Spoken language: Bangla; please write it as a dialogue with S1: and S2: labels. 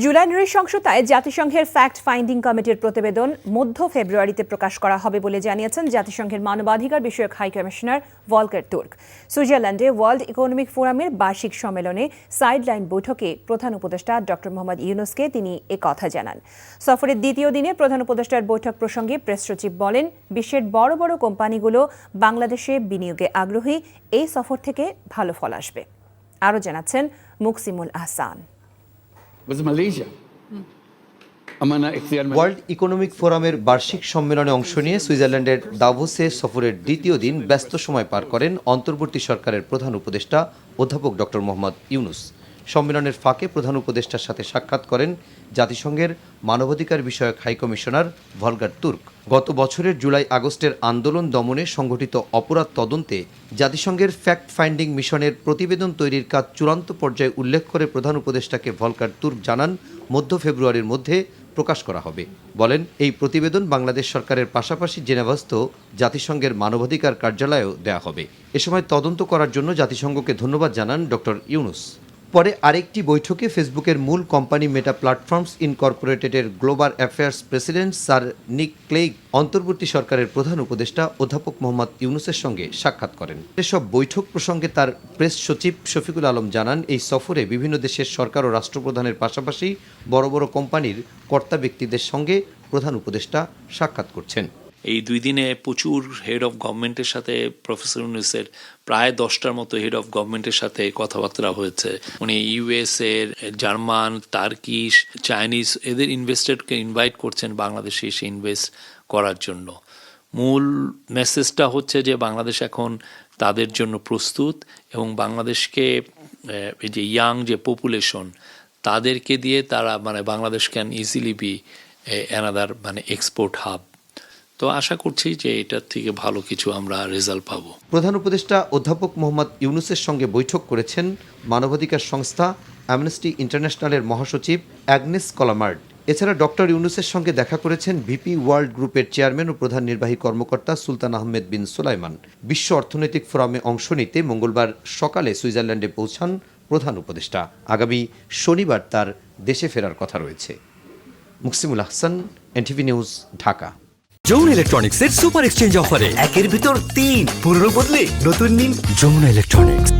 S1: জুলাই নৃশংসতায় জাতিসংঘের ফ্যাক্ট ফাইন্ডিং কমিটির প্রতিবেদন মধ্য ফেব্রুয়ারিতে প্রকাশ করা হবে বলে জানিয়েছেন জাতিসংঘের মানবাধিকার বিষয়ক হাই কমিশনার ভলকার তুর্ক। সুইজারল্যান্ডে ওয়ার্ল্ড ইকোনমিক ফোরামের বার্ষিক সম্মেলনে সাইডলাইন বৈঠকে প্রধান উপদেষ্টা ডক্টর মোহাম্মদ ইউনূসকে তিনি একথা জানান। সফরের দ্বিতীয় দিনে প্রধান উপদেষ্টার বৈঠক প্রসঙ্গে প্রেস সচিব বলেন, বিশ্বের বড় বড় কোম্পানিগুলো বাংলাদেশে বিনিয়োগে আগ্রহী, এই সফর থেকে ভালো ফল আসবে। আরও জানাচ্ছেন মুকসিমুল আহসান।
S2: ওয়ার্ল্ড ইকোনমিক ফোরামের বার্ষিক সম্মেলনে অংশ নিয়ে সুইজারল্যান্ডের দাভোসে সফরের দ্বিতীয় দিন ব্যস্ত সময় পার করেন অন্তর্বর্তী সরকারের প্রধান উপদেষ্টা অধ্যাপক ডক্টর মোহাম্মদ ইউনূস। সম্মেলনের ফাঁকে প্রধান উপদেষ্টার সাথে সাক্ষাৎ করেন জাতিসংঘের মানবাধিকার বিষয়ক হাই কমিশনার ভলকার তুর্ক। গত বছরের জুলাই আগস্টের আন্দোলন দমনে সংঘটিত অপরাধ তদন্তে জাতিসংঘের ফ্যাক্ট ফাইন্ডিং মিশনের প্রতিবেদন তৈরির কাজ চূড়ান্ত পর্যায়ে উল্লেখ করে প্রধান উপদেষ্টাকে ভলকার তুর্ক জানান মধ্য ফেব্রুয়ারির মধ্যে প্রকাশ করা হবে। বলেন, এই প্রতিবেদন বাংলাদেশ সরকারের পাশাপাশি জেনেভাস্থ জাতিসংঘের মানবাধিকার কার্যালয়েও দেয়া হবে। এ সময় তদন্ত করার জন্য জাতিসংঘকে ধন্যবাদ জানান ডক্টর ইউনূস। পরে আরেকটি বৈঠকে ফেসবুকের মূল কোম্পানি মেটা প্ল্যাটফর্মস ইনকর্পোরেটেডের global affairs president sir Nick Clegg অন্তর্বর্তী সরকারের প্রধান উপদেষ্টা অধ্যাপক মোহাম্মদ ইউনূসের সঙ্গে সাক্ষাৎ করেন। এসব বৈঠক প্রসঙ্গে তার প্রেস সচিব শফিকুল আলম জানান, এই সফরে বিভিন্ন দেশের সরকার ও রাষ্ট্রপ্রধানের পাশাপাশি বড় বড় কোম্পানির কর্তা ব্যক্তিদের সঙ্গে প্রধান উপদেষ্টা সাক্ষাৎ করছেন।
S3: এই 2 দিনে প্রচুর হেড অফ গভর্নমেন্টের সাথে প্রফেসর ইউনূসের প্রায় 10টার মতো হেড অফ গভর্নমেন্টের সাথে কথাবার্তা হয়েছে। উনি ইউএস এর, জার্মান, টার্কিশ, চাইনিজ এদের ইনভেস্টরকে ইনভাইট করছেন বাংলাদেশে এসে ইনভেস্ট করার জন্য। মূল মেসেজটা হচ্ছে যে বাংলাদেশ এখন তাদের জন্য প্রস্তুত এবং বাংলাদেশকে এই যে ইয়াং যে পপুলেশন তাদেরকে দিয়ে তারা Bangladesh can easily B another export hub. তো আশা করছি যে এটার থেকে ভালো কিছু আমরা রেজাল্ট পাবো।
S2: প্রধান উপদেষ্টা অধ্যাপক মোহাম্মদ ইউনূসের সঙ্গে বৈঠক করেছেন মানবাধিকার সংস্থা অ্যামনেস্টি ইন্টারন্যাশনালের মহাসচিব অ্যাগনেস কলামার্ড। এছাড়া ডক্টর ইউনূসের সঙ্গে দেখা করেছেন ভিপি ওয়ার্ল্ড গ্রুপের চেয়ারম্যান ও প্রধান নির্বাহী কর্মকর্তা সুলতান আহমেদ বিন সুলাইমান। বিশ্ব অর্থনৈতিক ফোরামে অংশ নিতে মঙ্গলবার সকালে সুইজারল্যান্ডে পৌঁছান প্রধান উপদেষ্টা। আগামী শনিবার তার দেশে ফেরার কথা রয়েছে। Muksimul Ahsan, NTV news, Dhaka.
S4: যমুনা ইলেকট্রনিক্সের সুপার এক্সচেঞ্জ অফারে
S5: 1-এর ভিতর 3 পুরনো বদলে নতুন নিন।
S4: যমুনা ইলেকট্রনিক্স।